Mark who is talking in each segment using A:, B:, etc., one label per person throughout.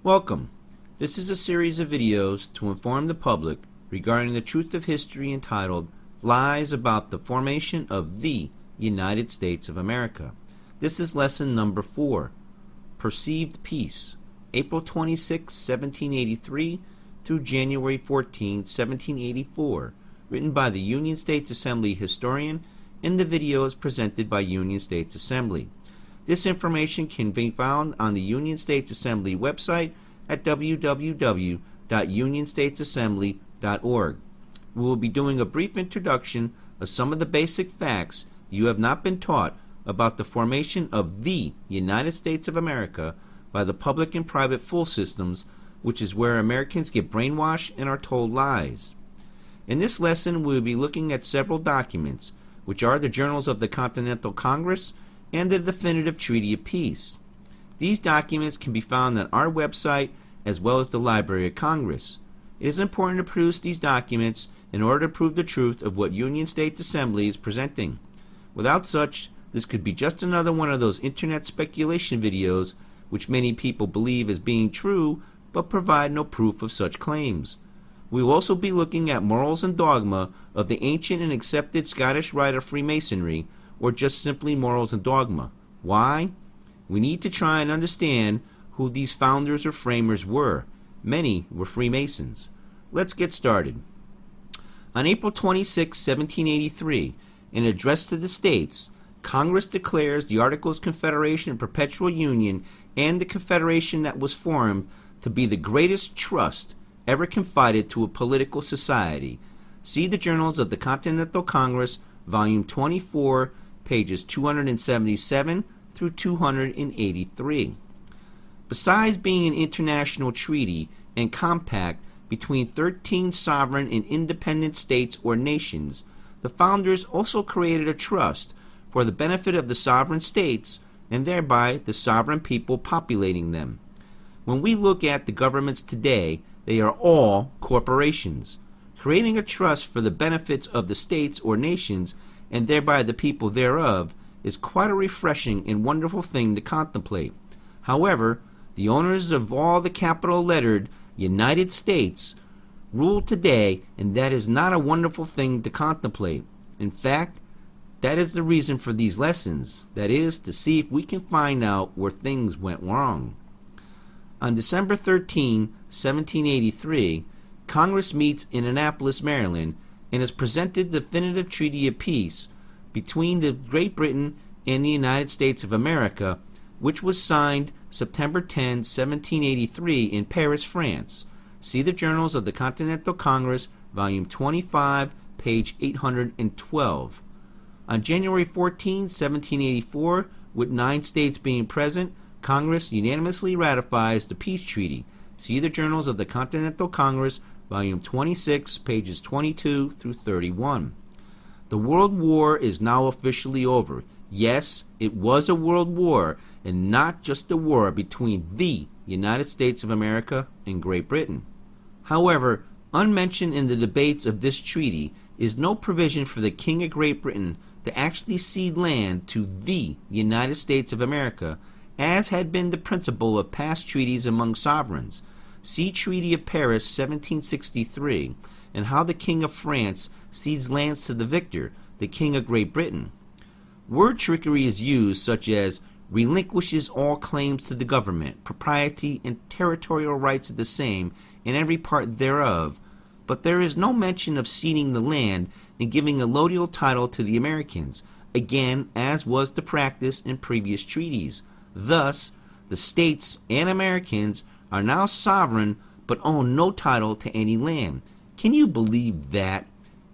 A: Welcome. This is a series of videos to inform the public regarding the truth of history entitled Lies About the Formation of the United States of America. This is lesson number 4, Perceived Peace, April 26, 1783 through January 14, 1784, written by the Union States Assembly historian, and the video is presented by Union States Assembly. This information can be found on the Union States Assembly website at www.unionstatesassembly.org. We will be doing a brief introduction of some of the basic facts you have not been taught about the formation of the United States of America by the public and private fool systems, which is where Americans get brainwashed and are told lies. In this lesson, we will be looking at several documents, which are the Journals of the Continental Congress and the Definitive Treaty of Peace. These documents can be found on our website as well as the Library of Congress. It is important to produce these documents in order to prove the truth of what Union States Assembly is presenting. Without such, this could be just another one of those internet speculation videos which many people believe as being true but provide no proof of such claims. We will also be looking at morals and dogma of the ancient and accepted Scottish rite of Freemasonry, or just simply morals and dogma. Why? We need to try and understand who these founders or framers were. Many were Freemasons. Let's get started. On April 26, 1783, in an address to the states, Congress declares the Articles of Confederation and Perpetual Union and the Confederation that was formed to be the greatest trust ever confided to a political society. See the Journals of the Continental Congress, Volume 24, pages 277 through 283. Besides being an international treaty and compact between 13 sovereign and independent states or nations, the founders also created a trust for the benefit of the sovereign states and thereby the sovereign people populating them. When we look at the governments today, they are all corporations. Creating a trust for the benefits of the states or nations and thereby the people thereof is quite a refreshing and wonderful thing to contemplate. However, the owners of all the capital-lettered United States rule today, and that is not a wonderful thing to contemplate. In fact, that is the reason for these lessons, that is, to see if we can find out where things went wrong. On December 13, 1783, Congress meets in Annapolis, Maryland, and has presented the definitive treaty of peace between Great Britain and the United States of America, which was signed September 10, 1783 in Paris, France. See the Journals of the Continental Congress, Volume 25, page 812. On January 14, 1784, with 9 states being present, Congress unanimously ratifies the peace treaty. See the Journals of the Continental Congress, Volume 26, pages 22 through 31. The World War is now officially over. Yes, it was a world war, and not just a war between the United States of America and Great Britain. However, unmentioned in the debates of this treaty is no provision for the King of Great Britain to actually cede land to the United States of America, as had been the principle of past treaties among sovereigns. See Treaty of Paris 1763, and how the King of France cedes lands to the victor, the King of Great Britain. Word trickery is used, such as relinquishes all claims to the government, propriety and territorial rights of the same, and every part thereof, but there is no mention of ceding the land and giving a allodial title to the Americans, again as was the practice in previous treaties. Thus, the states and Americans are now sovereign but own no title to any land. Can you believe that?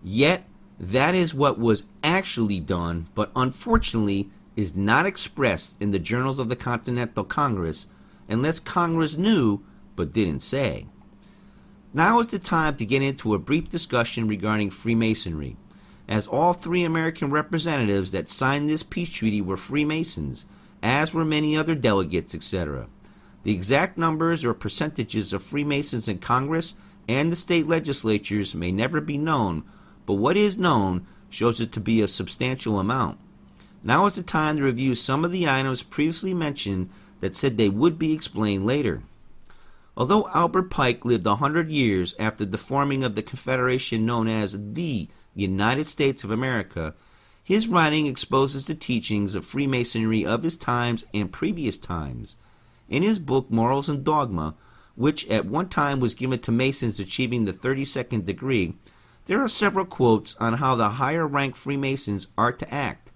A: Yet, that is what was actually done, but unfortunately is not expressed in the Journals of the Continental Congress, unless Congress knew but didn't say. Now is the time to get into a brief discussion regarding Freemasonry, as all 3 American representatives that signed this peace treaty were Freemasons, as were many other delegates, etc. The exact numbers or percentages of Freemasons in Congress and the state legislatures may never be known, but what is known shows it to be a substantial amount. Now is the time to review some of the items previously mentioned that said they would be explained later. Although Albert Pike lived 100 years after the forming of the Confederation known as the United States of America, his writing exposes the teachings of Freemasonry of his times and previous times. In his book Morals and Dogma, which at one time was given to Masons achieving the 32nd degree, there are several quotes on how the higher rank Freemasons are to act.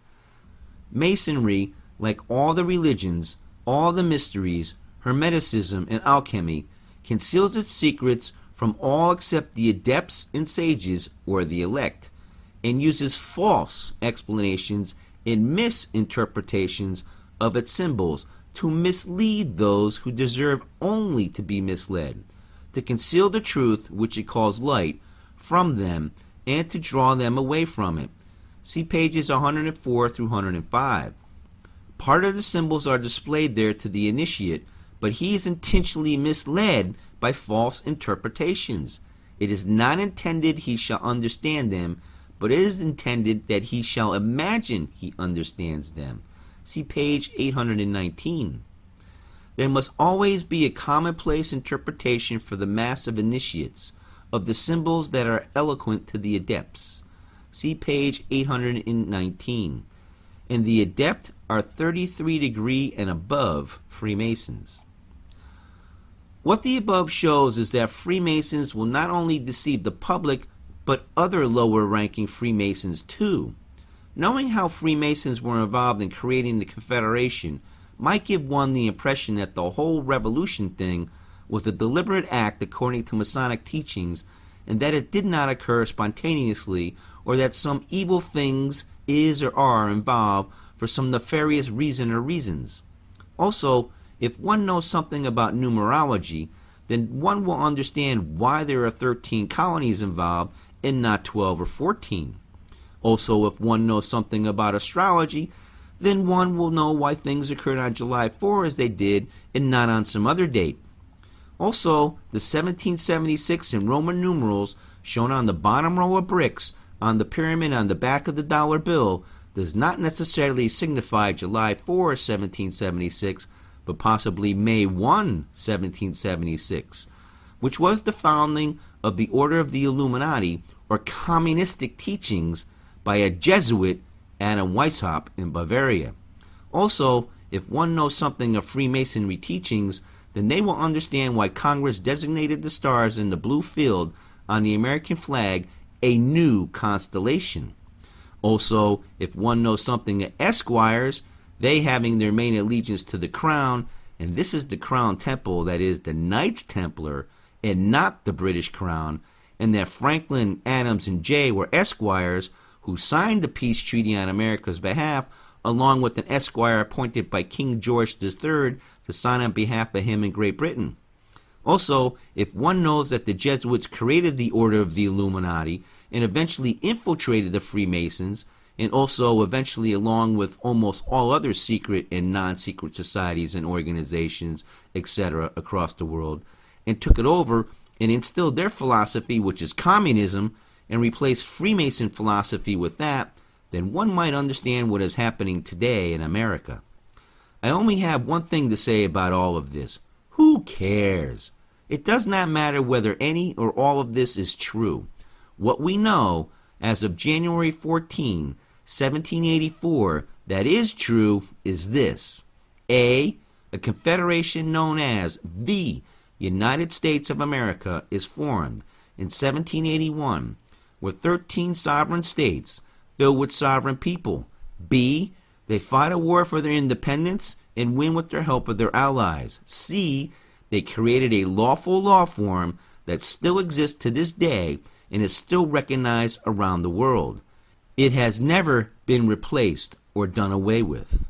A: Masonry, like all the religions, all the mysteries, Hermeticism, and alchemy, conceals its secrets from all except the adepts and sages or the elect, and uses false explanations and misinterpretations of its symbols to mislead those who deserve only to be misled, to conceal the truth, which it calls light, from them, and to draw them away from it. See pages 104 through 105. Part of the symbols are displayed there to the initiate, but he is intentionally misled by false interpretations. It is not intended he shall understand them, but it is intended that he shall imagine he understands them. See page 819. There must always be a commonplace interpretation for the mass of initiates of the symbols that are eloquent to the adepts. See page 819. And the adept are 33 degree and above Freemasons. What the above shows is that Freemasons will not only deceive the public, but other lower-ranking Freemasons too. Knowing how Freemasons were involved in creating the Confederation might give one the impression that the whole revolution thing was a deliberate act according to Masonic teachings, and that it did not occur spontaneously, or that some evil things is or are involved for some nefarious reason or reasons. Also, if one knows something about numerology, then one will understand why there are 13 colonies involved and not 12 or 14. Also, if one knows something about astrology, then one will know why things occurred on July 4 as they did and not on some other date. Also, the 1776 in Roman numerals shown on the bottom row of bricks on the pyramid on the back of the dollar bill does not necessarily signify July 4, 1776, but possibly May 1, 1776, which was the founding of the Order of the Illuminati, or communistic teachings, by a Jesuit, Adam Weishaupt, in Bavaria. Also, if one knows something of Freemasonry teachings, then they will understand why Congress designated the stars in the blue field on the American flag a new constellation. Also, if one knows something of Esquires, they having their main allegiance to the Crown, and this is the Crown Temple, that is the Knights Templar, and not the British Crown, and that Franklin, Adams, and Jay were Esquires who signed the peace treaty on America's behalf, along with an Esquire appointed by King George III to sign on behalf of him in Great Britain. Also, if one knows that the Jesuits created the Order of the Illuminati and eventually infiltrated the Freemasons, and also eventually along with almost all other secret and non-secret societies and organizations, etc., across the world, and took it over and instilled their philosophy, which is communism, and replaced Freemason philosophy with that, then one might understand what is happening today in America. I only have one thing to say about all of this. Who cares? It does not matter whether any or all of this is true. What we know, as of January 14, 1784, that is true is this. A confederation known as the United States of America is formed in 1781 with 13 sovereign states filled with sovereign people. B, they fight a war for their independence and win with the help of their allies. C, they created a lawful law form that still exists to this day and is still recognized around the world. It has never been replaced or done away with.